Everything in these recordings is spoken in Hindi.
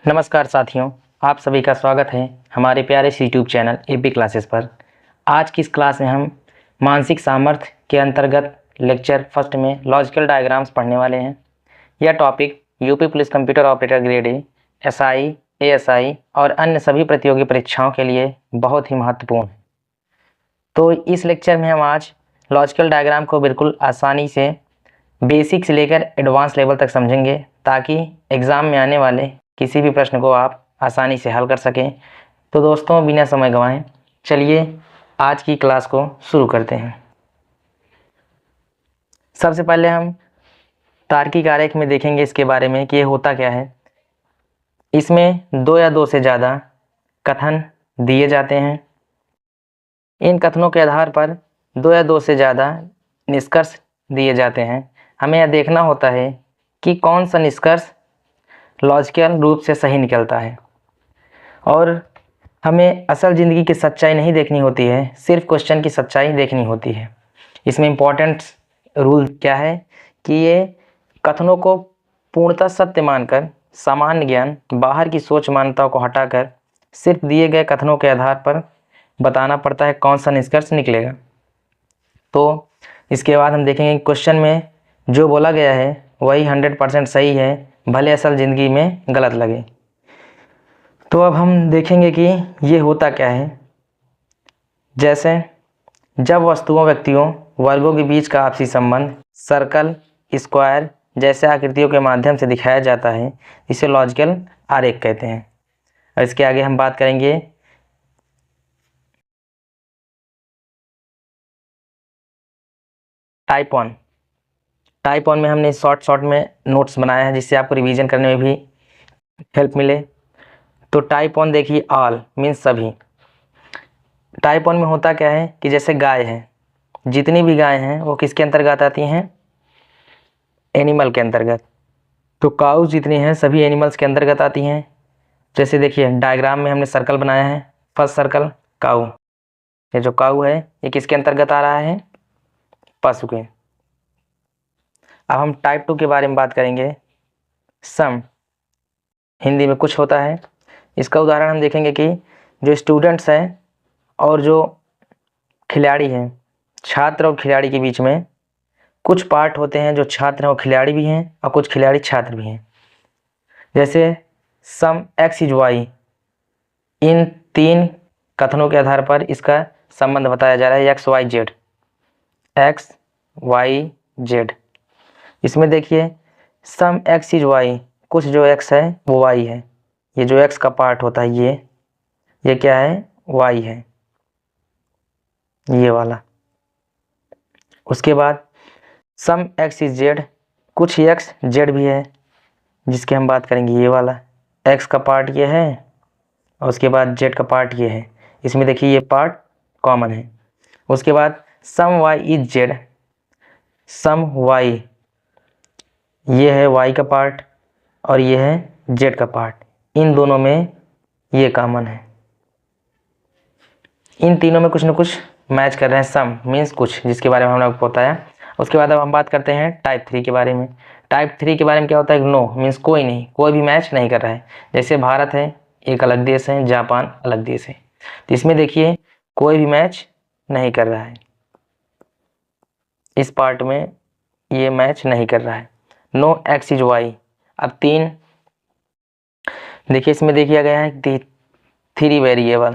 नमस्कार साथियों, आप सभी का स्वागत है हमारे प्यारे से यूट्यूब चैनल एपी क्लासेस पर। आज की इस क्लास में हम मानसिक सामर्थ्य के अंतर्गत लेक्चर फर्स्ट में लॉजिकल डायग्राम्स पढ़ने वाले हैं। यह topic UP police computer operator grade A, SI, ASI और अन्य सभी प्रतियोगी परीक्षाओं के लिए बहुत ही महत्वपूर्ण है। तो इस लेक्चर में हम आज लॉजिकल डायग्राम को बिल्कुल आसानी से बेसिक से लेकर एडवांस लेवल तक समझेंगे, ताकि एग्ज़ाम में आने वाले किसी भी प्रश्न को आप आसानी से हल कर सकें। तो दोस्तों, बिना समय गंवाएं चलिए आज की क्लास को शुरू करते हैं। सबसे पहले हम तार्किक आरेख में देखेंगे इसके बारे में कि ये होता क्या है। इसमें दो या दो से ज़्यादा कथन दिए जाते हैं। इन कथनों के आधार पर दो या दो से ज़्यादा निष्कर्ष दिए जाते हैं। हमें यह देखना होता है कि कौन सा निष्कर्ष लॉजिकल रूप से सही निकलता है, और हमें असल ज़िंदगी की सच्चाई नहीं देखनी होती है, सिर्फ क्वेश्चन की सच्चाई देखनी होती है। इसमें इम्पोर्टेंट रूल क्या है कि ये कथनों को पूर्णतः सत्य मानकर, सामान्य ज्ञान, बाहर की सोच मान्यताओं को हटाकर सिर्फ दिए गए कथनों के आधार पर बताना पड़ता है कौन सा निष्कर्ष निकलेगा। तो इसके बाद हम देखेंगे क्वेश्चन में जो बोला गया है वही 100% सही है, भले असल ज़िंदगी में गलत लगे। तो अब हम देखेंगे कि ये होता क्या है। जैसे जब वस्तुओं, व्यक्तियों, वर्गों के बीच का आपसी संबंध सर्कल, स्क्वायर जैसे आकृतियों के माध्यम से दिखाया जाता है, इसे लॉजिकल आरेख कहते हैं। और इसके आगे हम बात करेंगे टाइप ऑन में हमने शॉर्ट में नोट्स बनाया है, जिससे आपको रिवीजन करने में भी हेल्प मिले। तो टाइप ऑन देखिए, ऑल मीन्स सभी। टाइप ऑन में होता क्या है कि जैसे गाय है, जितनी भी गाय हैं वो किसके अंतर्गत आती हैं? एनिमल के अंतर्गत। तो काउज जितनी हैं सभी एनिमल्स के अंतर्गत आती हैं। जैसे देखिए डायग्राम में हमने सर्कल बनाया है, फर्स्ट सर्कल काऊ। ये जो काऊ है ये किसके अंतर्गत आ रहा है? पशु के। अब हम टाइप 2 के बारे में बात करेंगे। सम हिंदी में कुछ होता है। इसका उदाहरण हम देखेंगे कि जो स्टूडेंट्स हैं और जो खिलाड़ी हैं, छात्र और खिलाड़ी के बीच में कुछ पार्ट होते हैं जो छात्र हैं वो खिलाड़ी भी हैं और कुछ खिलाड़ी छात्र भी हैं। जैसे सम एक्स इज वाई, इन तीन कथनों के आधार पर इसका संबंध बताया जा रहा है, X Y Z, X Y Z. इसमें देखिए सम एक्स इज वाई, कुछ जो एक्स है वो वाई है। ये जो एक्स का पार्ट होता है ये क्या है? वाई है, ये वाला। उसके बाद सम एक्स इज जेड, कुछ एक्स जेड भी है, जिसकी हम बात करेंगे ये वाला। एक्स का पार्ट ये है और उसके बाद जेड का पार्ट ये है। इसमें देखिए ये पार्ट कॉमन है। उसके बाद sum Y is Z, sum Y ये है वाई का पार्ट और ये है जेड का पार्ट। इन दोनों में ये कॉमन है। इन तीनों में कुछ न कुछ मैच कर रहे हैं। सम मीन्स कुछ, जिसके बारे में हमने आपको बताया। उसके बाद अब हम बात करते हैं टाइप 3 के बारे में। टाइप 3 के बारे में क्या होता है? नो मीन्स कोई नहीं, कोई भी मैच नहीं कर रहा है। जैसे भारत है एक अलग देश है, जापान अलग देश है, तो इसमें देखिए कोई भी मैच नहीं कर रहा है। इस पार्ट में ये मैच नहीं कर रहा है। No X is Y. अब तीन देखिए, इसमें देखिए गया है 3 वेरिएबल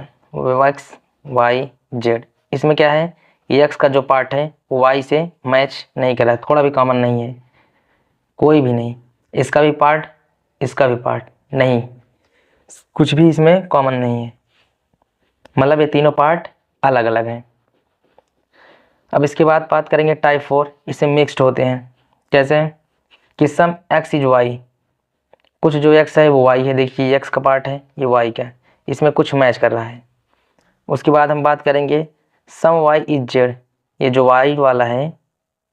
एक्स वाई जेड। इसमें क्या है? एक्स का जो पार्ट है वो वाई से मैच नहीं कर रहा है, थोड़ा भी कॉमन नहीं है, कोई भी नहीं। इसका भी पार्ट, इसका भी पार्ट नहीं, कुछ भी इसमें कॉमन नहीं है, मतलब ये तीनों पार्ट अलग अलग हैं। अब इसके बाद बात करेंगे टाइप 4। इससे मिक्स्ड होते हैं। कैसे कि सम एक्स इज वाई, कुछ जो एक्स है वो वाई है। देखिए एक्स का पार्ट है, ये वाई का है, इसमें कुछ मैच कर रहा है। उसके बाद हम बात करेंगे सम वाई इज जेड, ये जो वाई वाला है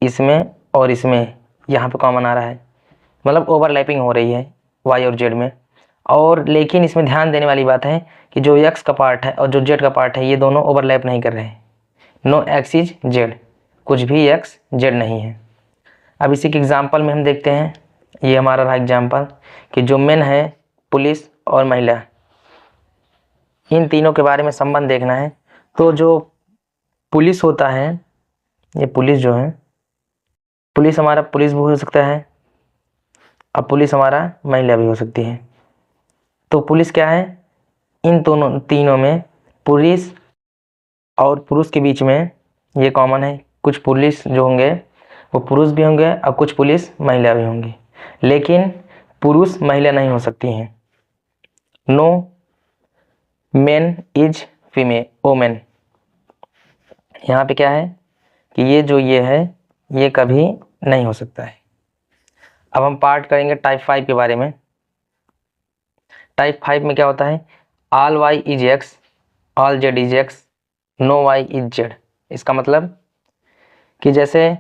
इसमें और इसमें यहाँ पे कॉमन आ रहा है, मतलब ओवरलैपिंग हो रही है वाई और जेड में। और लेकिन इसमें ध्यान देने वाली बात है कि जो एक्स का पार्ट है और जो जेड का पार्ट है ये दोनों ओवरलैप नहीं कर रहे हैं। नो एक्स इज जेड, कुछ भी एक्स जेड नहीं है। अब इसी के एग्जाम्पल में हम देखते हैं, ये हमारा रहा एग्जाम्पल कि जो मेन है पुलिस और महिला, इन तीनों के बारे में संबंध देखना है। तो जो पुलिस होता है, ये पुलिस जो है, पुलिस हमारा पुलिस भी हो सकता है, अब पुलिस हमारा महिला भी हो सकती है। तो पुलिस क्या है, इन दोनों तीनों में पुलिस और पुरुष के बीच में ये कॉमन है, कुछ पुलिस जो होंगे वो पुरुष भी होंगे और कुछ पुलिस महिला भी होंगी, लेकिन पुरुष महिला नहीं हो सकती हैं। No man is female women, यहाँ पे क्या है कि ये है ये कभी नहीं हो सकता है। अब हम पार्ट करेंगे टाइप 5 के बारे में। टाइप 5 में क्या होता है, all Y is X, all Z is X, no Y is Z. इसका मतलब कि जैसे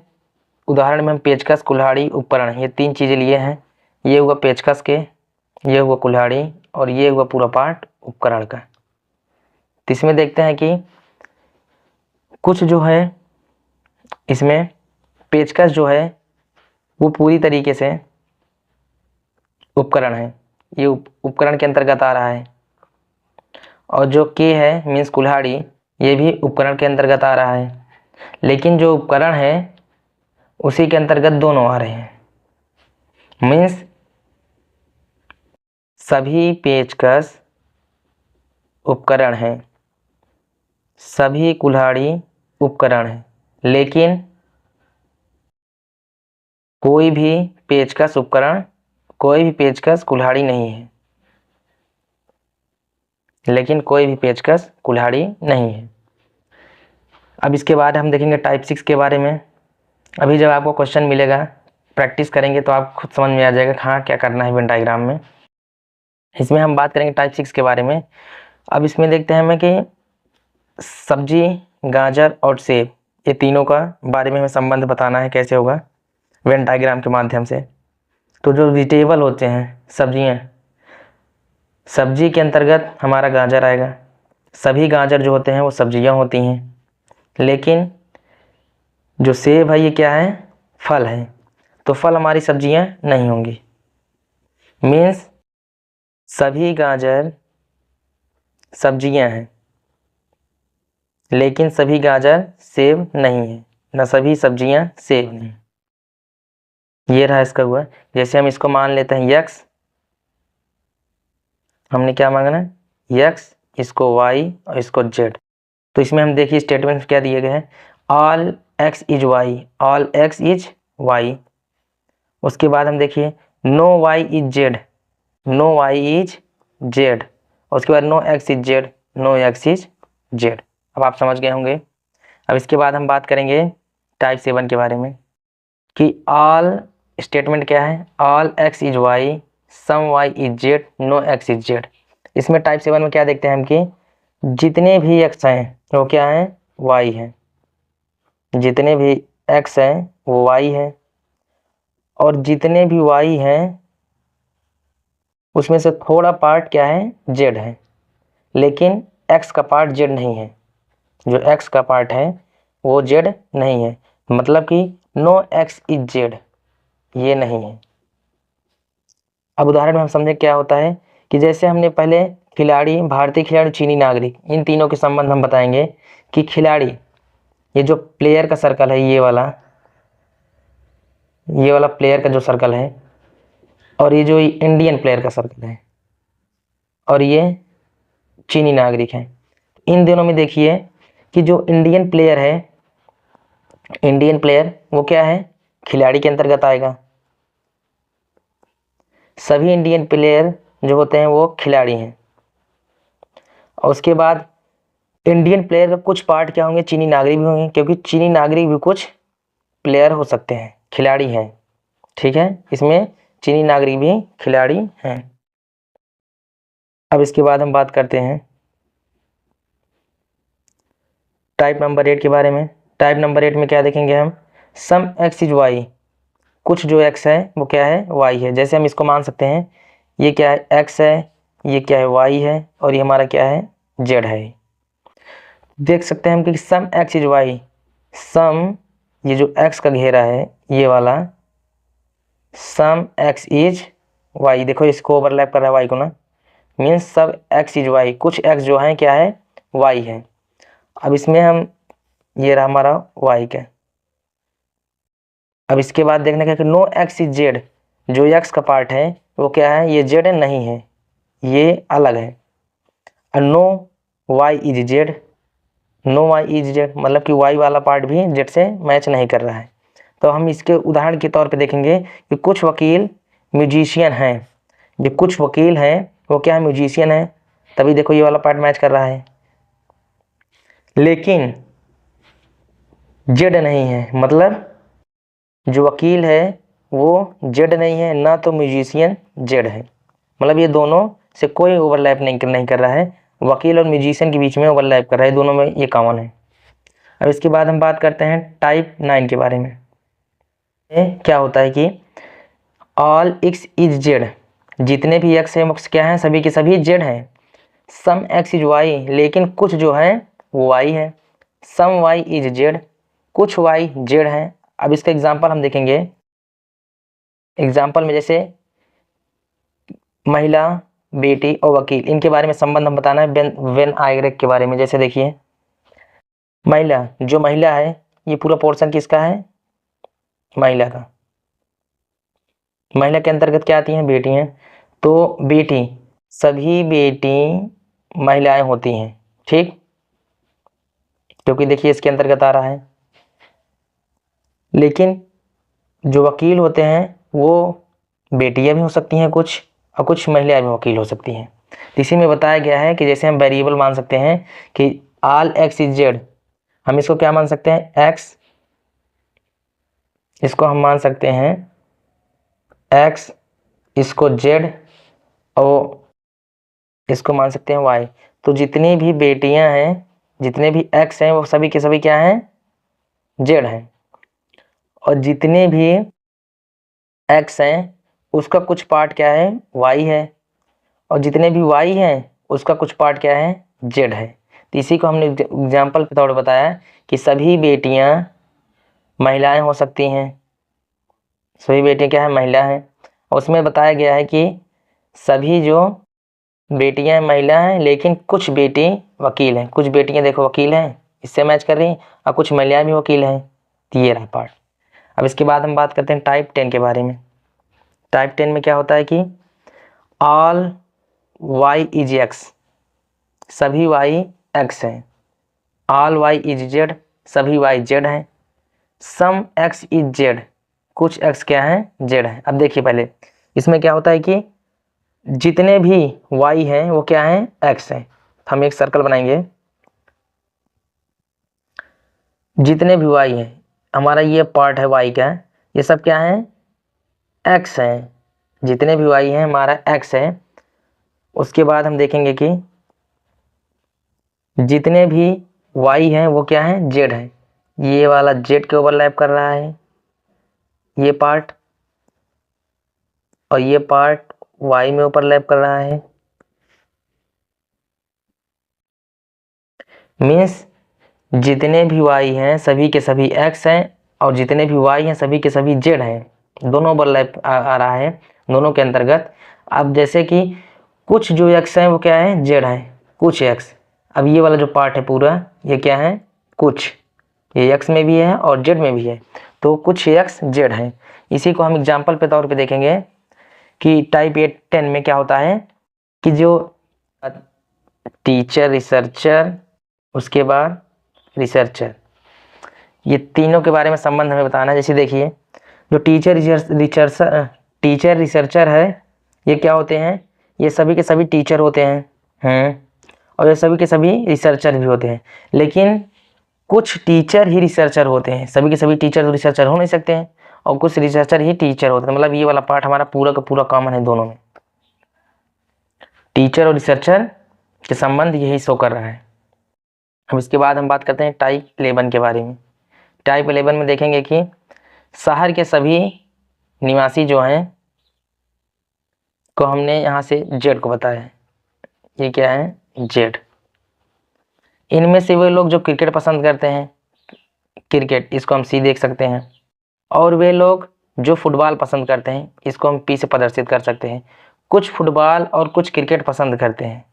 उदाहरण में हम पेचकस, कुल्हाड़ी, उपकरण, ये तीन चीज़ें लिए हैं। ये हुआ पेचकस के, ये हुआ कुल्हाड़ी और ये हुआ पूरा पार्ट उपकरण का। तो इसमें देखते हैं कि कुछ जो है इसमें पेचकस जो है वो पूरी तरीके से उपकरण है, ये उपकरण के अंतर्गत आ रहा है। और जो के है मीन्स कुल्हाड़ी, ये भी उपकरण के अंतर्गत आ रहा है, लेकिन जो उपकरण है उसी के अंतर्गत दोनों आ रहे हैं। मीन्स सभी पेचकस उपकरण हैं, सभी कुल्हाड़ी उपकरण हैं, लेकिन कोई भी पेचकस उपकरण, कोई भी पेचकस कुल्हाड़ी नहीं है, लेकिन कोई भी पेचकस कुल्हाड़ी नहीं है। अब इसके बाद हम देखेंगे टाइप 6 के बारे में। अभी जब आपको क्वेश्चन मिलेगा, प्रैक्टिस करेंगे तो आप खुद समझ में आ जाएगा हाँ क्या करना है वेन डायग्राम में। इसमें हम बात करेंगे टाइप 6 के बारे में। अब इसमें देखते हैं हमें कि सब्जी, गाजर और सेब, ये तीनों का बारे में हमें संबंध बताना है, कैसे होगा वेन डायग्राम के माध्यम से। तो जो वेजिटेबल होते हैं, सब्जियां, सब्जी के अंतर्गत हमारा गाजर आएगा। सभी गाजर जो होते हैं वो सब्जियां होती हैं, लेकिन जो सेब है ये क्या है, फल है। तो फल हमारी सब्जियां नहीं होंगी। मीन्स सभी गाजर सब्जियां हैं, लेकिन सभी गाजर सेब नहीं है, न सभी सब्जियां सेब नहीं। ये रहा इसका हुआ। जैसे हम इसको मान लेते हैं यक्स, हमने क्या मांगना है, यक्स, इसको वाई और इसको जेड। तो इसमें हम देखिए स्टेटमेंट क्या दिए गए हैं, all X is Y, all X is Y. उसके बाद हम देखिए no Y is Z, no Y is Z. उसके बाद no X is Z, no X is Z. अब आप समझ गए होंगे। अब इसके बाद हम बात करेंगे टाइप 7 के बारे में कि ऑल स्टेटमेंट क्या है, all X is Y, some Y is Z, no X is Z. इसमें टाइप 7 में क्या देखते हैं हम कि जितने भी एक्स हैं वो क्या हैं, वाई हैं, जितने भी एक्स हैं वो वाई हैं, और जितने भी वाई हैं उसमें से थोड़ा पार्ट क्या है, जेड है, लेकिन एक्स का पार्ट जेड नहीं है। जो एक्स का पार्ट है वो जेड नहीं है, मतलब कि नो एक्स इज जेड, ये नहीं है। अब उदाहरण में हम समझे क्या होता है कि जैसे हमने पहले खिलाड़ी, भारतीय खिलाड़ी, चीनी नागरिक, इन तीनों के संबंध हम बताएंगे कि खिलाड़ी, ये जो प्लेयर का सर्कल है, ये वाला प्लेयर का जो सर्कल है, और ये जो इंडियन प्लेयर का सर्कल है, और ये चीनी नागरिक है। इन दोनों में देखिए कि जो इंडियन प्लेयर है, इंडियन प्लेयर वो क्या है, खिलाड़ी के अंतर्गत आएगा। सभी इंडियन प्लेयर जो होते हैं वो खिलाड़ी हैं। और उसके बाद इंडियन प्लेयर का कुछ पार्ट क्या होंगे, चीनी नागरिक भी होंगे, क्योंकि चीनी नागरिक भी कुछ प्लेयर हो सकते हैं, खिलाड़ी हैं। ठीक है, इसमें चीनी नागरिक भी खिलाड़ी हैं। अब इसके बाद हम बात करते हैं टाइप नंबर 8 के बारे में। टाइप नंबर 8 में क्या देखेंगे हम, सम एक्स इज वाई, कुछ जो एक्स है वो क्या है, वाई है। जैसे हम इसको मान सकते हैं ये क्या है, एक्स है, ये क्या है, वाई है, और ये हमारा क्या है, जेड है। देख सकते हैं हम कि सम एक्स इज वाई, सम, ये जो एक्स का घेरा है ये वाला, सम एक्स इज वाई, देखो इसको ओवरलैप कर रहा है वाई को ना, मीन्स सब x इज y, कुछ x जो है क्या है y है। अब इसमें हम ये रहा हमारा y का। अब इसके बाद देखने का कि नो x इज z, जो x का पार्ट है वो क्या है, ये z नहीं है, ये अलग है। और no y is z, no y is z मतलब कि y वाला पार्ट भी z से मैच नहीं कर रहा है। तो हम इसके उदाहरण के तौर पे देखेंगे कि कुछ वकील म्यूजिशियन हैं, जो कुछ वकील हैं वो क्या है, म्यूजिशियन है, तभी देखो ये वाला पार्ट मैच कर रहा है। लेकिन जेड नहीं है, मतलब जो वकील है वो जेड नहीं है, ना तो म्यूजिशियन जेड है, मतलब ये दोनों से कोई ओवरलैप नहीं कर रहा है। वकील और म्यूजिशियन के बीच में ओवरलैप कर रहा है, दोनों में ये कॉमन है। अब इसके बाद हम बात करते हैं टाइप 9 के बारे में। क्या होता है कि ऑल एक्स इज जेड, जितने भी एक्स हैं वो क्या हैं, सभी के सभी जेड हैं। सम एक्स इज वाई, लेकिन कुछ जो है वो वाई है। सम वाई इज जेड, कुछ वाई जेड है। अब इसका एग्जांपल हम देखेंगे। एग्जांपल में जैसे महिला, बेटी और वकील, इनके बारे में संबंध हम बताना है वेन आयग्रेक के बारे में। जैसे देखिए महिला, जो महिला है ये पूरा पोर्शन किसका है, महिला का। महिला के अंतर्गत क्या आती हैं, बेटी हैं। तो बेटी, सभी बेटी महिलाएं होती हैं, ठीक, क्योंकि देखिए इसके अंतर्गत आ रहा है। लेकिन जो वकील होते हैं वो बेटियां भी हो सकती हैं कुछ, और कुछ महिलाएं भी वकील हो सकती हैं। इसी में बताया गया है कि जैसे हम वेरिएबल मान सकते हैं कि ऑल एक्स इज जेड, हम इसको क्या मान सकते हैं, एक्स, इसको हम मान सकते हैं एक्स, इसको जेड, और इसको मान सकते हैं वाई। तो जितनी भी बेटियां हैं, जितने भी एक्स हैं वो सभी के सभी क्या हैं, जेड हैं। और जितने भी एक्स हैं उसका कुछ पार्ट क्या है, वाई है। और जितने भी वाई हैं उसका कुछ पार्ट क्या है, जेड है। तो इसी को हमने एग्जाम्पल के तौर पर बताया कि सभी बेटियां महिलाएं हो सकती हैं, सभी बेटियां क्या है, महिला हैं। उसमें बताया गया है कि सभी जो बेटियां महिला हैं, लेकिन कुछ बेटी वकील हैं। कुछ बेटियां देखो वकील हैं, इससे मैच कर रही हैं, और कुछ महिलाएं भी वकील हैं। तो ये रहा पार्ट। अब इसके बाद हम बात करते हैं टाइप 10 के बारे में। टाइप 10 में क्या होता है कि ऑल वाई इज एक्स, सभी वाई एक्स हैं। ऑल वाई इज जेड, सभी वाई जेड हैं। सम एक्स इज जेड, कुछ एक्स क्या है, जेड है। अब देखिए पहले इसमें क्या होता है कि जितने भी y हैं वो क्या हैं, x हैं। हम एक सर्कल बनाएंगे। जितने भी y हैं, हमारा ये पार्ट है y का, ये सब क्या है, x हैं। जितने भी y हैं हमारा x है। उसके बाद हम देखेंगे कि जितने भी y हैं वो क्या है, z है। ये वाला z के ओवरलैप कर रहा है, ये पार्ट, और ये पार्ट y में ओवरलैप कर रहा है। मीन्स जितने भी y हैं सभी के सभी x हैं, और जितने भी y हैं सभी के सभी z हैं। दोनों ओवरलैप आ रहा है दोनों के अंतर्गत। अब जैसे कि कुछ जो x हैं वो क्या है, z है, कुछ x। अब ये वाला जो पार्ट है पूरा ये क्या है, कुछ, ये x में भी है और z में भी है, तो कुछ x z है। इसी को हम एग्जाम्पल पे तौर पे देखेंगे कि टाइप 10 में क्या होता है कि जो टीचर, रिसर्चर, उसके बाद रिसर्चर, ये तीनों के बारे में संबंध हमें बताना है। जैसे देखिए जो टीचर रिसर्चर है ये क्या होते हैं, ये सभी के सभी टीचर होते हैं, और ये सभी के सभी रिसर्चर भी होते हैं। लेकिन कुछ टीचर ही रिसर्चर होते हैं, सभी के सभी टीचर तो रिसर्चर हो नहीं सकते हैं, और कुछ रिसर्चर ही टीचर होते हैं। मतलब ये वाला पार्ट हमारा पूरा का पूरा कॉमन है दोनों में, टीचर और रिसर्चर के संबंध यही शो कर रहा है। अब इसके बाद हम बात करते हैं टाइप 11 के बारे में। टाइप 11 में देखेंगे कि शहर के सभी निवासी जो हैं को हमने यहाँ से जेड को बताया है, ये क्या है, जेड। इनमें से वे लोग जो क्रिकेट पसंद करते हैं, क्रिकेट, इसको हम सी देख सकते हैं। और वे लोग जो फुटबॉल पसंद करते हैं, इसको हम पी से प्रदर्शित कर सकते हैं। कुछ फुटबॉल और कुछ क्रिकेट पसंद करते हैं।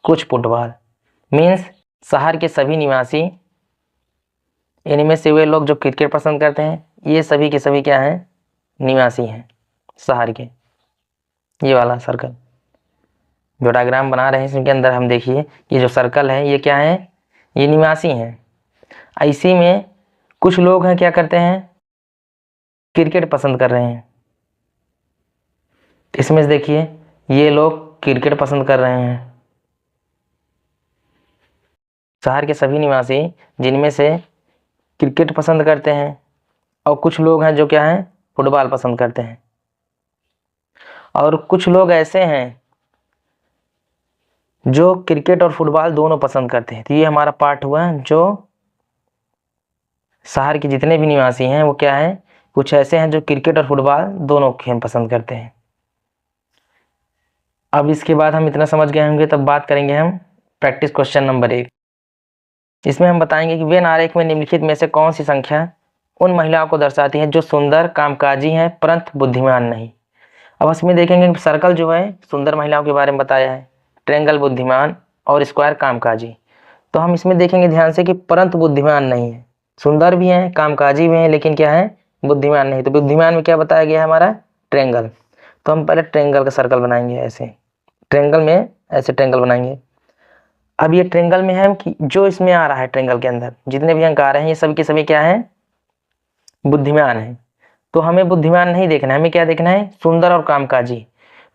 कुछ फुटबॉल मीन्स शहर के सभी निवासी, इनमें से वे लोग जो क्रिकेट पसंद करते हैं, ये सभी के सभी क्या हैं, निवासी हैं शहर के। ये वाला सर्कल जो डायग्राम बना रहे हैं इसके अंदर हम देखिए, ये जो सर्कल है ये क्या है, ये निवासी हैं। इसी में कुछ लोग हैं क्या करते हैं, क्रिकेट पसंद कर रहे हैं। इसमें से देखिए ये लोग क्रिकेट पसंद कर रहे हैं। शहर के सभी निवासी जिनमें से क्रिकेट पसंद करते हैं, और कुछ लोग हैं जो क्या हैं, फुटबॉल पसंद करते हैं। और कुछ लोग ऐसे हैं जो क्रिकेट और फुटबॉल दोनों पसंद करते हैं। तो ये हमारा पार्ट हुआ जो शहर के जितने भी निवासी हैं वो क्या है, कुछ ऐसे हैं जो क्रिकेट और फुटबॉल दोनों खेल पसंद करते हैं। अब इसके बाद हम इतना समझ गए होंगे, तब बात करेंगे हम प्रैक्टिस क्वेश्चन नंबर 1। इसमें हम बताएंगे कि वेन आरेख में निम्नलिखित में से कौन सी संख्या उन महिलाओं को दर्शाती है जो सुंदर कामकाजी हैं परंतु बुद्धिमान नहीं। अब इसमें देखेंगे कि सर्कल जो है सुंदर महिलाओं के बारे में बताया है, ट्रायंगल बुद्धिमान और स्क्वायर कामकाजी। तो हम इसमें देखेंगे ध्यान से कि परंतु बुद्धिमान नहीं है, सुंदर भी हैं कामकाजी भी हैं लेकिन क्या है, बुद्धिमान नहीं। तो बुद्धिमान में क्या बताया गया है हमारा, ट्रायंगल। तो हम पहले ट्रायंगल का सर्कल बनाएंगे, ऐसे ट्रायंगल में ऐसे ट्रायंगल बनाएंगे। अब ये ट्रायंगल में है कि जो इसमें आ रहा है, ट्रायंगल के अंदर जितने भी अंक आ रहे हैं ये सभी के सभी क्या है, बुद्धिमान है। तो हमें बुद्धिमान नहीं देखना है, हमें क्या देखना है, सुंदर और कामकाजी।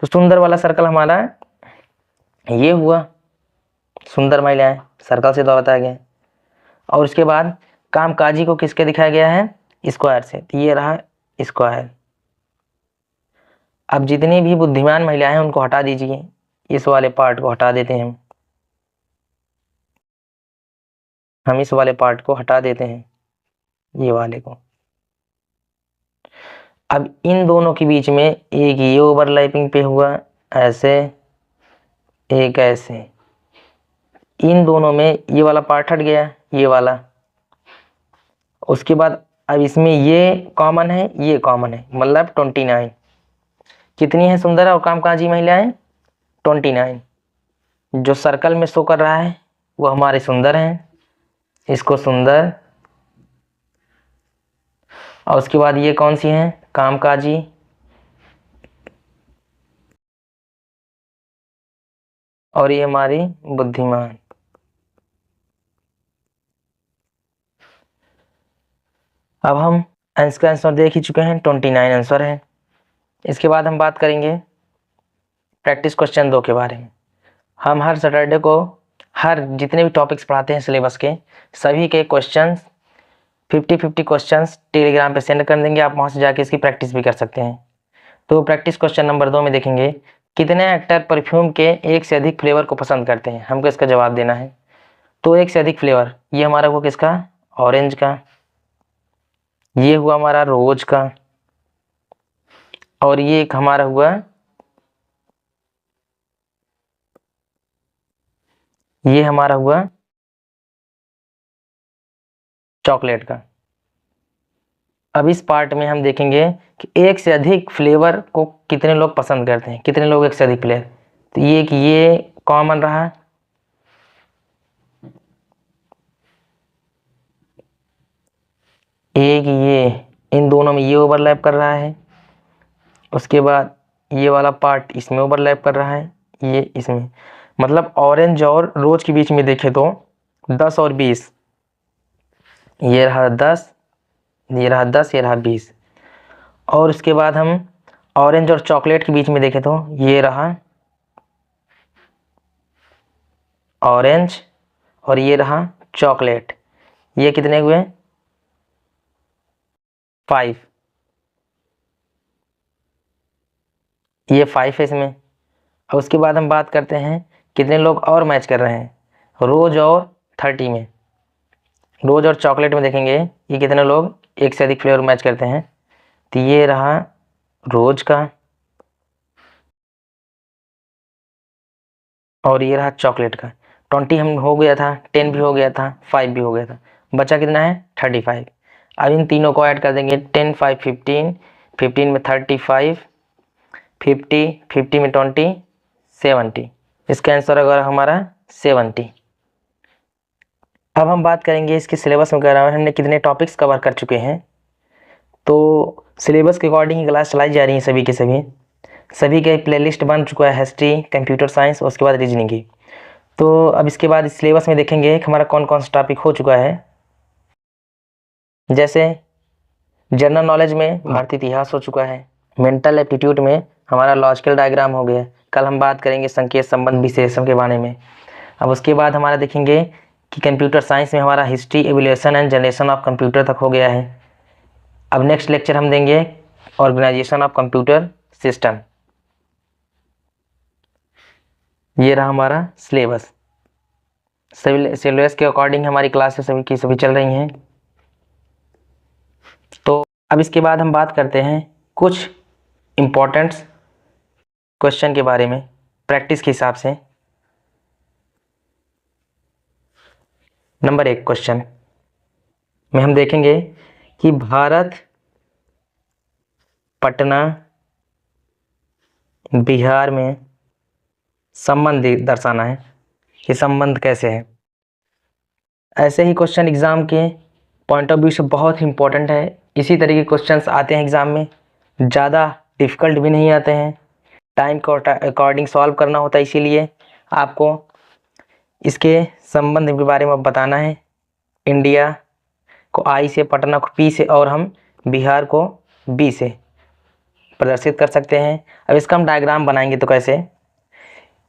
तो सुंदर वाला सर्कल हमारा ये हुआ, सुंदर महिलाएं सर्कल से तो बताया गया। और उसके बाद कामकाजी को किसके दिखाया गया है, स्क्वायर से। तो ये रहा स्क्वायर। अब जितनी भी बुद्धिमान महिलाएं हैं उनको हटा दीजिए, इस वाले पार्ट को हटा देते हैं, हम इस वाले पार्ट को हटा देते हैं, ये वाले को। अब इन दोनों के बीच में एक ये ओवरलैपिंग पे हुआ ऐसे, एक ऐसे, इन दोनों में ये वाला पार्ट हट गया, ये वाला। उसके बाद अब इसमें ये कॉमन है, ये कॉमन है, मतलब 29। कितनी है सुंदर और कामकाजी महिलाएं, 29। जो सर्कल में शो कर रहा है वो हमारे सुंदर हैं, इसको सुंदर। और उसके बाद ये कौन सी हैं, कामकाजी। और ये हमारी बुद्धिमान। अब हम इसका आंसर देख ही चुके हैं, 29 आंसर है। इसके बाद हम बात करेंगे प्रैक्टिस क्वेश्चन 2 के बारे में। हम हर सैटरडे को हर जितने भी टॉपिक्स पढ़ाते हैं सिलेबस के, सभी के क्वेश्चंस 50-50 क्वेश्चंस टेलीग्राम पे सेंड कर देंगे, आप वहाँ से जाके इसकी प्रैक्टिस भी कर सकते हैं। तो प्रैक्टिस क्वेश्चन नंबर 2 में देखेंगे, कितने एक्टर परफ्यूम के एक से अधिक फ्लेवर को पसंद करते हैं, हमको इसका जवाब देना है। तो एक से अधिक फ्लेवर, ये हमारा हुआ किसका, ऑरेंज का, ये हुआ हमारा रोज का, और ये एक हमारा हुआ, ये हमारा हुआ चॉकलेट का। अब इस पार्ट में हम देखेंगे कि एक से अधिक फ्लेवर को कितने लोग पसंद करते हैं, कितने लोग एक से अधिक फ्लेवर। तो ये कि ये कॉमन रहा, एक ये, इन दोनों में ये ओवरलैप कर रहा है। उसके बाद ये वाला पार्ट इसमें ओवरलैप कर रहा है, ये इसमें। मतलब ऑरेंज और रोज के बीच में देखें तो 10 और 20, ये रहा 10, ये रहा 10, ये रहा 20। और उसके बाद हम ऑरेंज और चॉकलेट के बीच में देखें तो ये रहा ऑरेंज और ये रहा चॉकलेट, ये कितने हुए, 5, ये 5 है इसमें। और उसके बाद हम बात करते हैं कितने लोग और मैच कर रहे हैं, रोज और 30 में, रोज और चॉकलेट में देखेंगे ये कितने लोग एक से अधिक फ्लेवर मैच करते हैं। तो ये रहा रोज का और ये रहा चॉकलेट का। 20 हम हो गया था, 10 भी हो गया था, 5 भी हो गया था, बचा कितना है 35। अब इन तीनों को ऐड कर देंगे, 10 5 15, 15 में 35, 50, 50 में 20, 70। इसका आंसर होगा हमारा 70। अब हम बात करेंगे इसके सिलेबस में हमने कितने टॉपिक्स कवर कर चुके हैं। तो सिलेबस के अकॉर्डिंग ही क्लास चलाई जा रही है सभी के प्लेलिस्ट बन चुका है, हिस्ट्री, कंप्यूटर साइंस, उसके बाद रीजनिंग की। तो अब इसके बाद इस सिलेबस में देखेंगे कि हमारा कौन कौन सा टॉपिक हो चुका है। जैसे जनरल नॉलेज में भारतीय इतिहास हो चुका है, मेंटल एप्टीट्यूड में हमारा लॉजिकल डायग्राम हो गया। कल हम बात करेंगे संकेत संबंध विशेषण के बारे में। अब उसके बाद हमारा देखेंगे कि कंप्यूटर साइंस में हमारा history, evolution and generation of computer तक हो गया है। अब नेक्स्ट लेक्चर हम देंगे ऑर्गेनाइजेशन ऑफ कंप्यूटर सिस्टम। ये रहा हमारा सिलेबस। सिलेबस के अकॉर्डिंग हमारी क्लासेस सभी की सभी चल रही हैं। तो अब इसके बाद हम बात करते हैं कुछ इम्पोर्टेंट क्वेश्चन के बारे में प्रैक्टिस के हिसाब से। नंबर 1 क्वेश्चन में हम देखेंगे कि भारत पटना बिहार में संबंध दर्शाना है। ये संबंध कैसे है। ऐसे ही क्वेश्चन एग्जाम के पॉइंट ऑफ व्यू से बहुत ही इंपॉर्टेंट है। इसी तरह के क्वेश्चंस आते हैं एग्जाम में, ज़्यादा डिफ़िकल्ट भी नहीं आते हैं, टाइम को अकॉर्डिंग सॉल्व करना होता है। इसीलिए आपको इसके संबंध के बारे में बताना है। इंडिया को आई से, पटना को पी से और हम बिहार को बी से प्रदर्शित कर सकते हैं। अब इसका हम डायग्राम बनाएंगे तो कैसे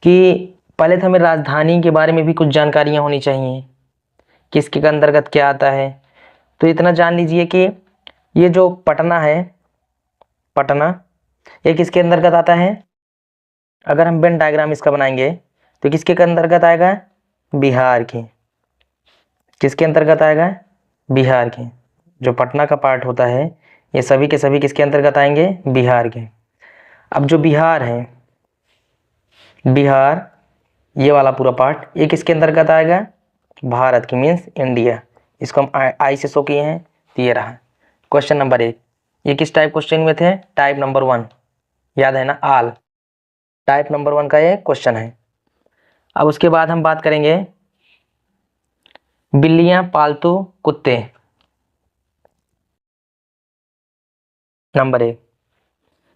कि पहले तो हमें राजधानी के बारे में भी कुछ जानकारियाँ होनी चाहिए, किसके अंतर्गत क्या आता है। तो इतना जान लीजिए कि ये जो पटना है, पटना ये किसके अंतर्गत आता है। अगर हम वेन डायग्राम इसका बनाएंगे तो किसके अंतर्गत आएगा, बिहार की। किसके अंतर्गत आएगा, बिहार के। जो पटना का पार्ट होता है ये सभी के सभी किसके अंतर्गत आएंगे, बिहार के। अब जो बिहार है, बिहार ये वाला पूरा पार्ट ये किसके अंतर्गत आएगा, भारत की, मीन्स इंडिया। इसको हम आई से शो किए हैं। तो ये रहा क्वेश्चन नंबर 1। ये किस टाइप क्वेश्चन में थे, टाइप नंबर 1, याद है ना, आल टाइप नंबर 1 का ये क्वेश्चन है। अब उसके बाद हम बात करेंगे बिल्लियां, पालतू कुत्ते। नंबर 1,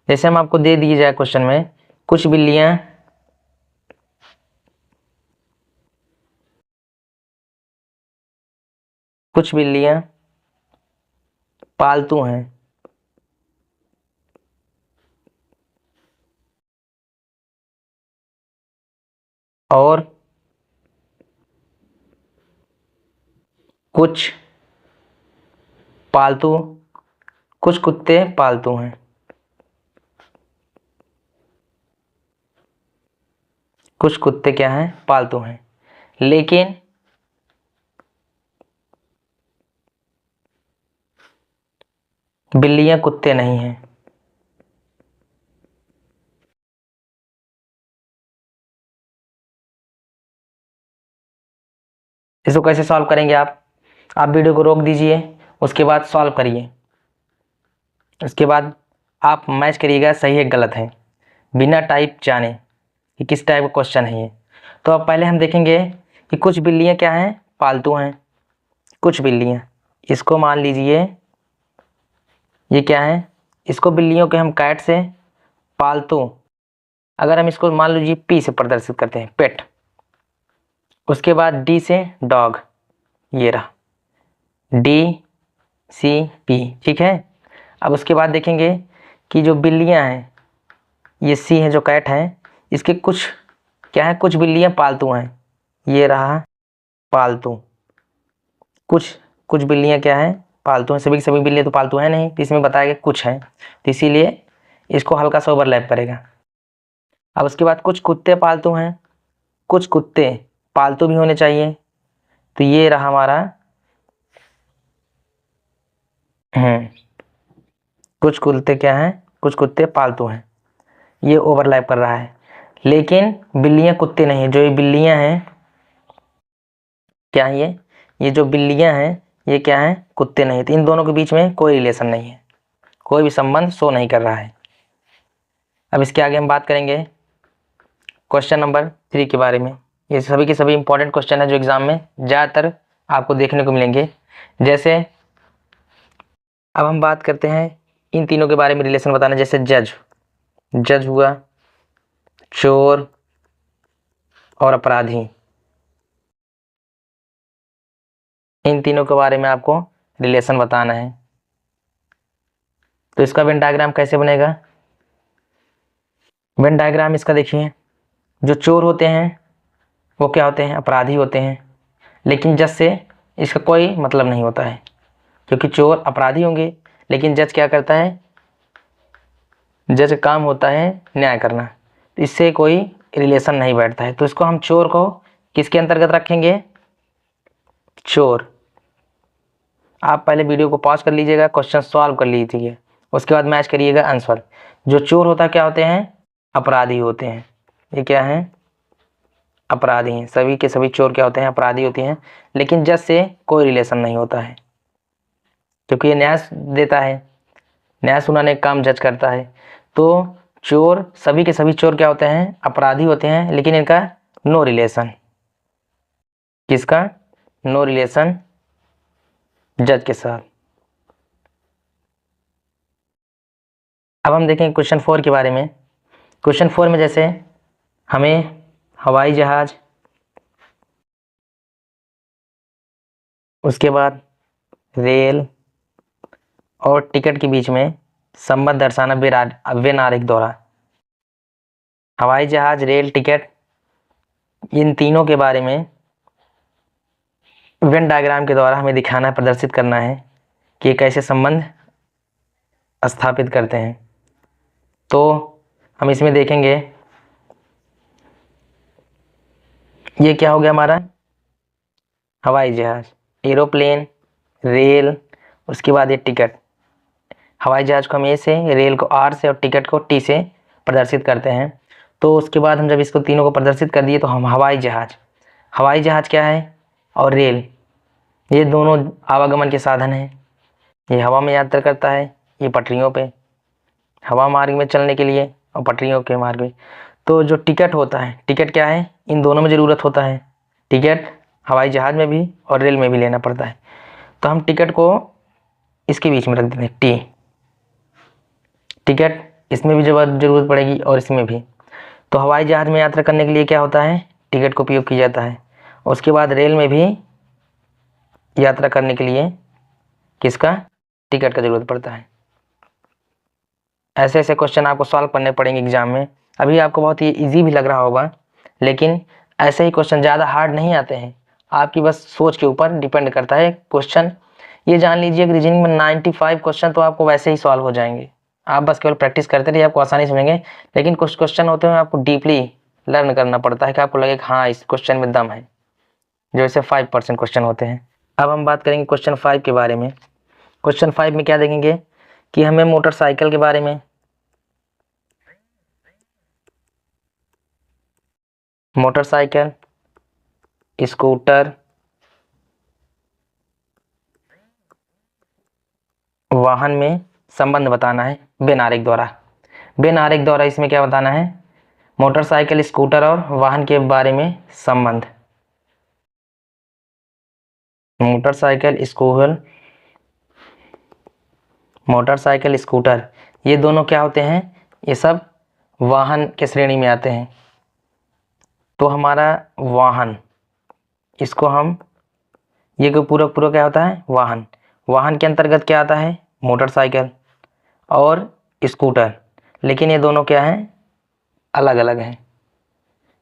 जैसे हम आपको दे दिए जाए क्वेश्चन में कुछ बिल्लियां पालतू हैं और कुछ कुत्ते पालतू हैं। कुछ कुत्ते क्या हैं, पालतू हैं, लेकिन बिल्लियां कुत्ते नहीं हैं। इसको कैसे सॉल्व करेंगे आप वीडियो को रोक दीजिए, उसके बाद सॉल्व करिए। उसके बाद आप मैच करिएगा सही है गलत है, बिना टाइप जाने कि किस टाइप का क्वेश्चन है ये। तो अब पहले हम देखेंगे कि कुछ बिल्लियां क्या हैं, पालतू हैं। कुछ बिल्लियां, इसको मान लीजिए ये क्या है, इसको बिल्लियों के हम कैट से, पालतू अगर हम इसको मान लीजिए पी से प्रदर्शित करते हैं, पेट। उसके बाद डी से डॉग, ये रहा DCP, ठीक है। अब उसके बाद देखेंगे कि जो बिल्लियां हैं, ये सी है जो कैट है, इसके कुछ क्या है, कुछ बिल्लियां पालतू हैं, ये रहा पालतू। कुछ बिल्लियां क्या है, पालतू हैं। सभी की सभी बिल्लियां तो पालतू है नहीं, तो इसमें बताया गया कुछ है, तो इसीलिए इसको हल्का सा ओवरलैप करेगा। अब उसके बाद कुछ कुत्ते पालतू हैं, कुछ कुत्ते पालतू भी होने चाहिए, तो ये रहा हमारा कुछ कुत्ते क्या हैं, कुछ कुत्ते पालतू हैं, ये ओवरलैप कर रहा है। लेकिन बिल्लियां कुत्ते नहीं है। जो ये बिल्लियां हैं क्या है, ये जो बिल्लियां हैं ये क्या है, कुत्ते नहीं। तो इन दोनों के बीच में कोई रिलेशन नहीं है, कोई भी संबंध शो नहीं कर रहा है। अब इसके आगे हम बात करेंगे क्वेश्चन नंबर 3 के बारे में। ये सभी के सभी इंपॉर्टेंट क्वेश्चन है जो एग्जाम में ज़्यादातर आपको देखने को मिलेंगे। जैसे अब हम बात करते हैं इन तीनों के बारे में रिलेशन बताना। जैसे जज हुआ, चोर और अपराधी, इन तीनों के बारे में आपको रिलेशन बताना है। तो इसका वेन डायग्राम कैसे बनेगा? वेन डायग्राम इसका देखिए, जो चोर होते हैं वो क्या होते हैं? अपराधी होते हैं, लेकिन जज से इसका कोई मतलब नहीं होता है, क्योंकि चोर अपराधी होंगे लेकिन जज क्या करता है? जज का काम होता है न्याय करना, तो इससे कोई रिलेशन नहीं बैठता है। तो इसको हम चोर को किसके अंतर्गत रखेंगे? चोर। आप पहले वीडियो को पॉज कर लीजिएगा, क्वेश्चन सॉल्व कर लीजिए, उसके बाद मैच करिएगा आंसर। जो चोर होता क्या होते हैं? अपराधी होते हैं। ये क्या है? अपराधी हैं। सभी के सभी चोर क्या होते हैं? अपराधी होते हैं, लेकिन जज से कोई रिलेशन नहीं होता है, क्योंकि ये न्याय देता है, न्याय सुनाने का काम जज करता है। तो चोर, सभी के सभी चोर क्या होते हैं? अपराधी होते हैं, लेकिन इनका नो रिलेशन। किसका? नो रिलेशन जज के साथ। अब हम देखेंगे क्वेश्चन 4 के बारे में। क्वेश्चन 4 में जैसे हमें हवाई जहाज, उसके बाद रेल और टिकट के बीच में संबंध दर्शाना वेन आरेख द्वारा। हवाई जहाज, रेल, टिकट, इन तीनों के बारे में वेन डायग्राम के द्वारा हमें दिखाना, प्रदर्शित करना है कि कैसे संबंध स्थापित करते हैं। तो हम इसमें देखेंगे, ये क्या हो गया हमारा? हवाई जहाज, एरोप्लेन, रेल, उसके बाद ये टिकट। हवाई जहाज को हम ए से, रेल को आर से और टिकट को टी से प्रदर्शित करते हैं। तो उसके बाद हम जब इसको तीनों को प्रदर्शित कर दिए तो हम हवाई जहाज क्या है? और रेल, ये दोनों आवागमन के साधन हैं। ये हवा में यात्रा करता है, ये पटरियों पे, हवा मार्ग में चलने के लिए और पटरियों के मार्ग में। तो जो टिकट होता है, टिकट क्या है? इन दोनों में ज़रूरत होता है। टिकट हवाई जहाज में भी और रेल में भी लेना पड़ता है। तो हम टिकट को इसके बीच में रख देते हैं, टी। टिकट इसमें भी ज़रूरत पड़ेगी और इसमें भी। तो हवाई जहाज में यात्रा करने के लिए क्या होता है? टिकट का उपयोग किया जाता है। उसके बाद रेल में भी यात्रा करने के लिए किसका? टिकट का ज़रूरत पड़ता है। ऐसे ऐसे क्वेश्चन आपको सॉल्व करने पड़ेंगे एग्जाम में। अभी आपको बहुत ही इजी भी लग रहा होगा, लेकिन ऐसे ही क्वेश्चन ज़्यादा हार्ड नहीं आते हैं, आपकी बस सोच के ऊपर डिपेंड करता है क्वेश्चन। ये जान लीजिए कि रीजनिंग में 95 क्वेश्चन तो आपको वैसे ही सॉल्व हो जाएंगे। आप बस केवल प्रैक्टिस करते रहिए, आपको आसानी समझेंगे। लेकिन कुछ क्वेश्चन होते हैं आपको डीपली लर्न करना पड़ता है कि आपको लगे कि हाँ इस क्वेश्चन में दम है, जो ऐसे 5% क्वेश्चन होते हैं। अब हम बात करेंगे क्वेश्चन 5 के बारे में। क्वेश्चन 5 में क्या देखेंगे कि हमें मोटरसाइकिल के बारे में, मोटरसाइकिल, स्कूटर, वाहन में संबंध बताना है वेन आरेख द्वारा। वेन आरेख द्वारा इसमें क्या बताना है? मोटरसाइकिल, स्कूटर और वाहन के बारे में संबंध। मोटरसाइकिल, स्कूटर, ये दोनों क्या होते हैं? ये सब वाहन के श्रेणी में आते हैं। तो हमारा वाहन, इसको हम, ये को पूरा पूरा क्या होता है? वाहन। वाहन के अंतर्गत क्या आता है? मोटरसाइकिल और स्कूटर। लेकिन ये दोनों क्या हैं? अलग अलग हैं।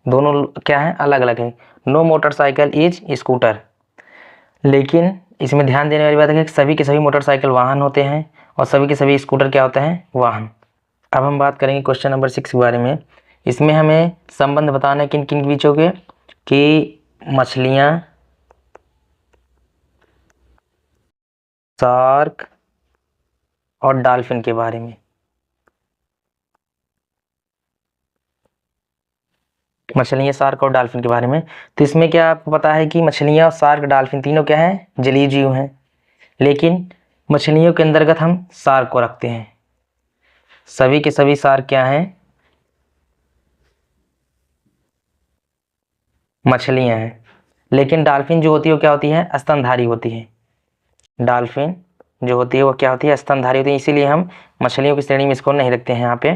दोनों क्या हैं? अलग अलग हैं। No motorcycle is scooter. लेकिन इसमें ध्यान देने वाली बात है कि सभी के सभी मोटरसाइकिल वाहन होते हैं और सभी के सभी स्कूटर क्या होते हैं? वाहन। अब हम बात करेंगे क्वेश्चन नंबर 6 के बारे में। इसमें हमें संबंध बताना है किन किन के बीच हो गए कि मछलियाँ, शार्क और डॉल्फिन के बारे में। मछलियाँ, शार्क और डॉल्फिन के बारे में। तो इसमें क्या आपको पता है कि मछलियाँ, शार्क, डॉल्फिन तीनों क्या हैं? जलीय जीव हैं। लेकिन मछलियों के अंतर्गत हम शार्क को रखते हैं। सभी के सभी शार्क क्या हैं? मछलियाँ हैं। लेकिन डॉल्फिन जो होती है वो क्या होती है, स्तनधारी होती है। डॉल्फिन जो होती है वो क्या होती है, स्तनधारी होती है, इसीलिए हम मछलियों की श्रेणी में इसको नहीं रखते हैं यहाँ पे।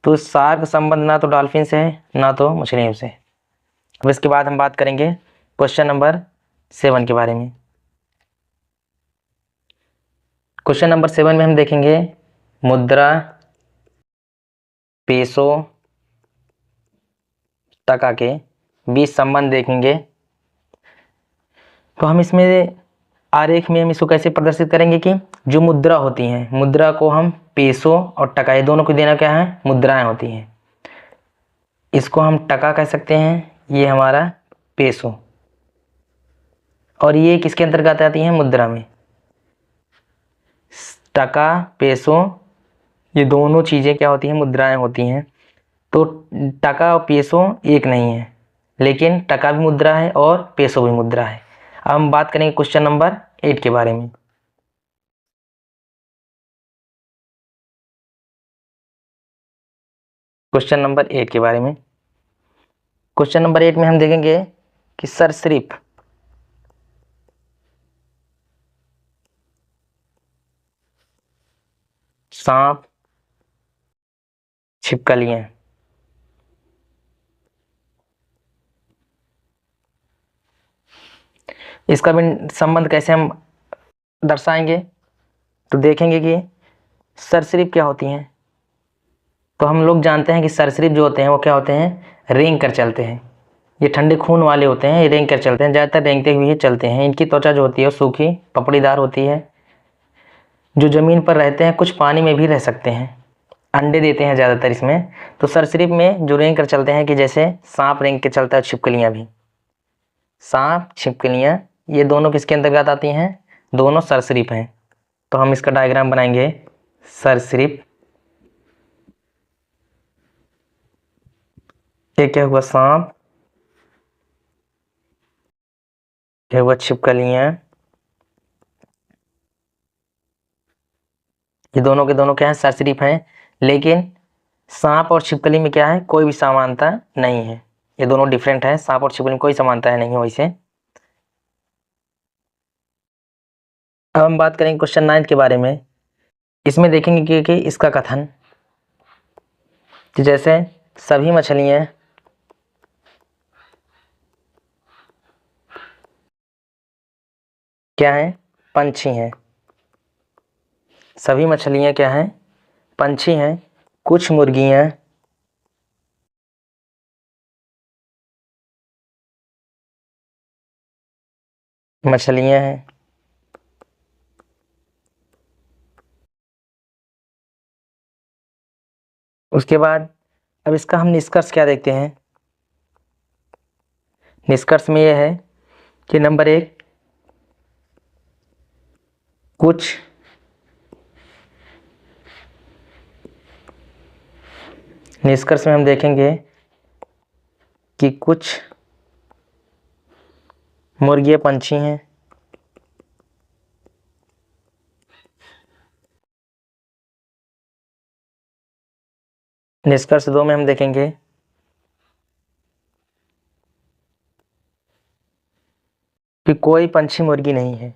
तो शार्क संबंध ना तो डॉल्फिन से है ना तो मछलियों से। अब इसके बाद हम बात करेंगे क्वेश्चन नंबर 7 के बारे में। क्वेश्चन नंबर 7 में हम देखेंगे मुद्रा, पेसो, टका के बीच संबंध देखेंगे। तो हम इसमें आरेख में हम इसको कैसे प्रदर्शित करेंगे कि जो मुद्रा होती हैं, मुद्रा को हम पेसो और टका, ये दोनों को देना क्या है, मुद्राएं होती हैं। इसको हम टका कह सकते हैं, ये हमारा पेसो, और ये किसके अंतर्गत आती हैं, मुद्रा में। टका, पेसो, ये दोनों चीज़ें क्या होती हैं, मुद्राएं होती हैं। तो टका और पेसो एक नहीं है, लेकिन टका भी मुद्रा है और पेसो भी मुद्रा है। अब हम बात करेंगे क्वेश्चन नंबर 8 के बारे में। क्वेश्चन नंबर 8 के बारे में, क्वेश्चन नंबर 8 में हम देखेंगे कि सरीसृप सांप, छिपकलियां, इसका भी संबंध कैसे हम दर्शाएंगे। तो देखेंगे कि सरीसृप क्या होती हैं। तो हम लोग जानते हैं कि सरीसृप जो होते हैं वो क्या होते हैं, रेंग कर चलते हैं। ये ठंडे खून वाले होते हैं, ये रेंग कर चलते हैं, ज़्यादातर रेंगते हुए ही चलते हैं। इनकी त्वचा जो होती है वो सूखी पपड़ीदार होती है। जो ज़मीन पर रहते हैं, कुछ पानी में भी रह सकते हैं, अंडे देते हैं ज़्यादातर इसमें। तो सरीसृप में जो रेंग कर चलते हैं कि जैसे सांप रेंग के चलता है, छिपकलियाँ भी, सांप छिपकलियाँ ये दोनों किसके अंतर्गत आती हैं, दोनों सरीसृप हैं। तो हम इसका डायग्राम बनाएंगे। सरीसृप, ये क्या हुआ, सांप, ये हुआ छिपकलियाँ, ये दोनों के दोनों क्या है, सरीसृप हैं। लेकिन सांप और छिपकली में क्या है, कोई भी समानता नहीं है, ये दोनों डिफरेंट है। सांप और छिपकली में कोई समानता है नहीं वैसे। अब हम बात करेंगे क्वेश्चन 9 के बारे में। इसमें देखेंगे कि इसका कथन कि जैसे सभी मछलियाँ क्या हैं, पंछी हैं। सभी मछलियाँ क्या हैं, पंछी हैं। कुछ मुर्गियाँ मछलियाँ हैं। उसके बाद अब इसका हम निष्कर्ष क्या देखते हैं। निष्कर्ष में यह है कि नंबर 1, कुछ निष्कर्ष में हम देखेंगे कि कुछ मुर्गियाँ पंछी हैं। निष्कर्ष 2 में हम देखेंगे कि कोई पंछी मुर्गी नहीं है।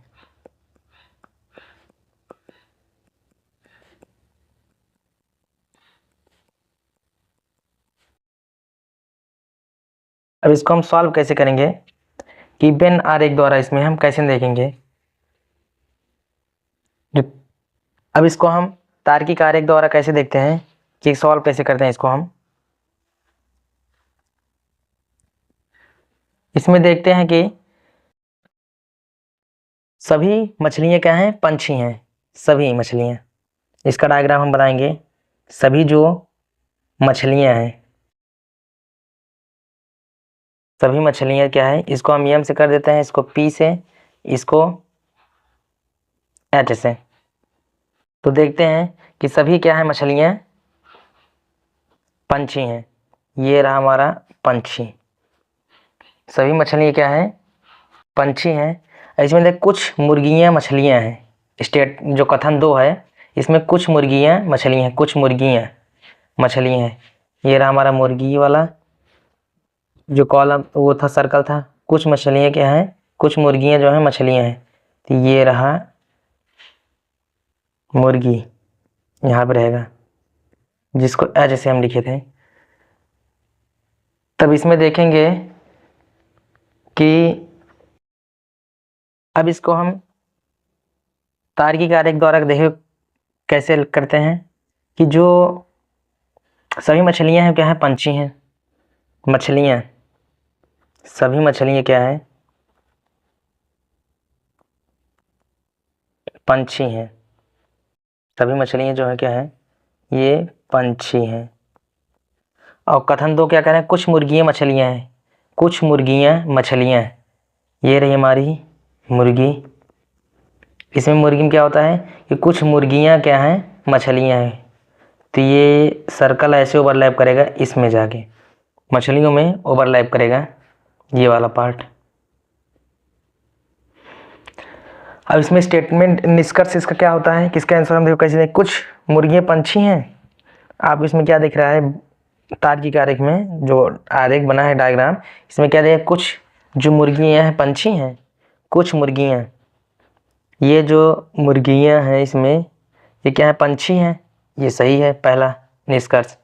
अब इसको हम सॉल्व कैसे करेंगे कि वेन आरेख द्वारा, इसमें हम कैसे देखेंगे। अब इसको हम तार्किक आरेख द्वारा कैसे देखते हैं कि सॉल्व कैसे करते हैं इसको हम। इसमें देखते हैं कि सभी मछलियाँ क्या हैं, पंछी हैं। सभी मछलियाँ, इसका डायग्राम हम बनाएंगे। सभी जो मछलियाँ हैं, सभी मछलियाँ क्या है, इसको हम एम से कर देते हैं, इसको पी से, इसको एच से। तो देखते हैं कि सभी क्या है, मछलियाँ पंछी हैं। ये रहा हमारा पंछी, सभी मछलियाँ क्या है, पंछी हैं। इसमें देख कुछ मुर्गियाँ मछलियाँ हैं। स्टेट जो कथन 2 है, इसमें कुछ मुर्गियाँ मछलियाँ हैं, कुछ मुर्गियाँ मछलियाँ हैं। ये रहा हमारा मुर्गी वाला, जो कॉलम वो था सर्कल था, कुछ मछलियाँ क्या हैं, कुछ मुर्गियाँ जो हैं मछलियाँ हैं, तो ये रहा मुर्गी, यहाँ पर रहेगा जिसको ए जैसे हम लिखे थे। तब इसमें देखेंगे कि अब इसको हम तार्किक आरेख द्वारा देखें कैसे करते हैं कि जो सभी मछलियाँ हैं क्या है, पंछी हैं, मछलियाँ सभी मछलियाँ क्या है, पंछी हैं, सभी मछलियाँ जो है क्या है, ये पंछी हैं। और कथन दो क्या कह रहे हैं, कुछ मुर्गियाँ मछलियाँ हैं, कुछ मुर्गियाँ मछलियाँ, ये रही हमारी मुर्गी। इसमें मुर्गी में क्या होता है कि कुछ मुर्गियाँ क्या हैं, मछलियाँ हैं, तो ये सर्कल ऐसे ओवरलैप करेगा, इसमें जाके मछलियों में ओवरलैप करेगा ये वाला पार्ट। अब इसमें स्टेटमेंट निष्कर्ष इसका क्या होता है, किसका आंसर हम देखो कैसे दें, कुछ मुर्गियाँ पंछी हैं। आप इसमें क्या दिख रहा है, तार्किक आरेख में जो आरेख बना है डायग्राम, इसमें क्या देखिए, कुछ जो मुर्गियाँ हैं पंछी हैं, कुछ मुर्गियाँ, ये जो मुर्गियाँ हैं इसमें ये क्या है, पंछी हैं, ये सही है पहला निष्कर्ष।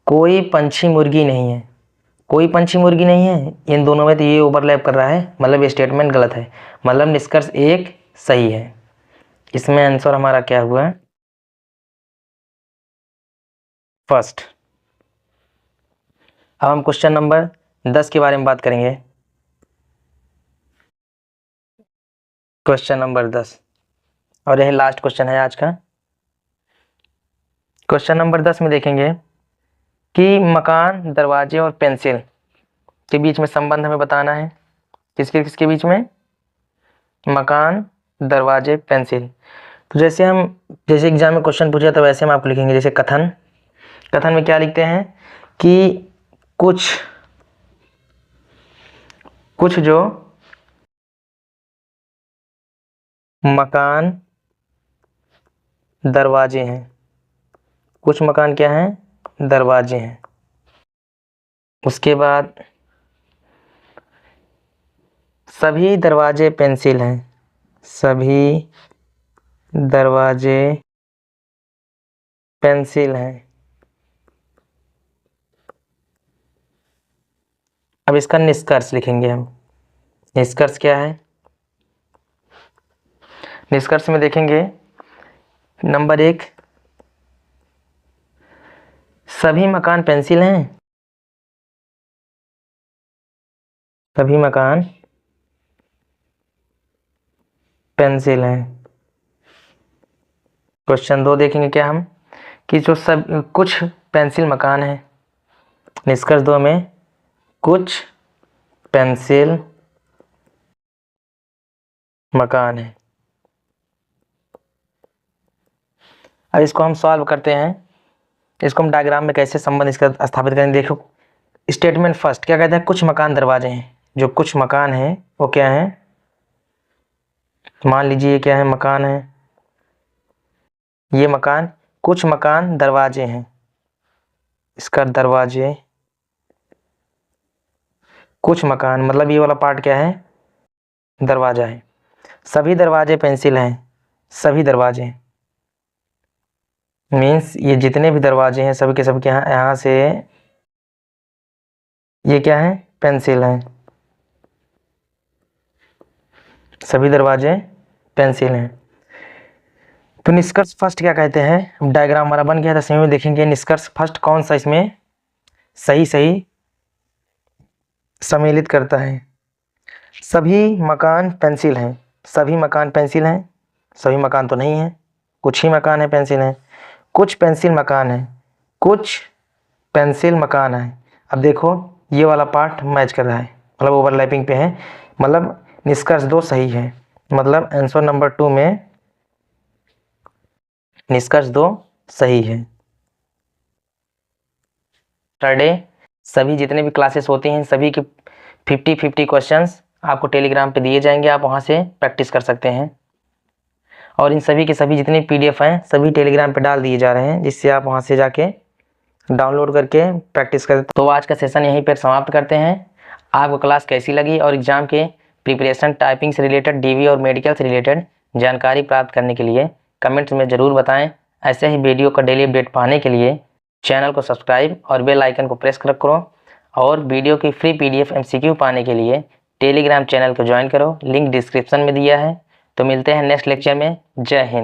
कोई पंछी मुर्गी नहीं है, कोई पंछी मुर्गी नहीं है, इन दोनों में तो ये ओवरलैप कर रहा है, मतलब ये स्टेटमेंट गलत है, मतलब निष्कर्ष एक सही है। इसमें आंसर हमारा क्या हुआ, फर्स्ट। अब हम क्वेश्चन नंबर 10 के बारे में बात करेंगे। क्वेश्चन नंबर 10 और यह लास्ट क्वेश्चन है आज का। क्वेश्चन नंबर 10 में देखेंगे कि मकान, दरवाजे और पेंसिल के बीच में संबंध हमें बताना है। किसके किसके बीच में, मकान, दरवाजे, पेंसिल। तो जैसे एग्जाम में क्वेश्चन पूछा तो वैसे हम आपको लिखेंगे। जैसे कथन, कथन में क्या लिखते हैं कि कुछ जो मकान, दरवाजे हैं, कुछ मकान क्या हैं, दरवाजे हैं। उसके बाद सभी दरवाजे पेंसिल हैं, सभी दरवाजे पेंसिल हैं। अब इसका निष्कर्ष लिखेंगे हम। निष्कर्ष क्या है, निष्कर्ष में देखेंगे नंबर 1, सभी मकान पेंसिल हैं, सभी मकान पेंसिल हैं। क्वेश्चन 2 देखेंगे क्या हम कि जो कुछ पेंसिल मकान है। निष्कर्ष 2 में कुछ पेंसिल मकान है। अब इसको हम सॉल्व करते हैं। इसको हम डायग्राम में कैसे संबंध इसका स्थापित करेंगे। देखो स्टेटमेंट फर्स्ट क्या कहते हैं, कुछ मकान दरवाजे हैं। जो कुछ मकान है वो क्या है, मान लीजिए ये क्या है, मकान है, ये मकान, कुछ मकान दरवाजे हैं, इसका दरवाजे, कुछ मकान मतलब ये वाला पार्ट क्या है, दरवाजा है। सभी दरवाजे पेंसिल हैं, सभी दरवाजे मीन्स ये जितने भी दरवाजे हैं सभी के सब के यहाँ से ये क्या है, पेंसिल हैं, सभी दरवाजे पेंसिल हैं। तो निष्कर्ष फर्स्ट क्या कहते हैं, डायग्राम हमारा बन गया था, सही में देखेंगे निष्कर्ष फर्स्ट कौन सा इसमें सही सही सम्मिलित करता है। सभी मकान पेंसिल हैं, सभी मकान पेंसिल हैं, सभी मकान तो नहीं है, कुछ ही मकान है पेंसिल हैं। कुछ पेंसिल मकान है, कुछ पेंसिल मकान है। अब देखो ये वाला पार्ट मैच कर रहा है, मतलब ओवरलैपिंग पे है, मतलब निष्कर्ष 2 सही है, मतलब आंसर नंबर 2 में निष्कर्ष 2 सही है। सैटरडे सभी जितने भी क्लासेस होती हैं सभी के 50-50 क्वेश्चंस आपको टेलीग्राम पे दिए जाएंगे, आप वहाँ से प्रैक्टिस कर सकते हैं। और इन सभी के सभी जितने PDF हैं सभी टेलीग्राम पे डाल दिए जा रहे हैं, जिससे आप वहाँ से जाके डाउनलोड करके प्रैक्टिस करें। तो आज का सेशन यहीं पर समाप्त करते हैं। आपको क्लास कैसी लगी और एग्ज़ाम के प्रिपरेशन, टाइपिंग से रिलेटेड, डीवी और मेडिकल से रिलेटेड जानकारी प्राप्त करने के लिए कमेंट्स में ज़रूर बताएं। ऐसे ही वीडियो का डेली अपडेट पाने के लिए चैनल को सब्सक्राइब और बेल आइकन को प्रेस करो और वीडियो की फ्री PDF MCQ पाने के लिए टेलीग्राम चैनल को ज्वाइन करो, लिंक डिस्क्रिप्शन में दिया है। तो मिलते हैं नेक्स्ट लेक्चर में। जय हिंद।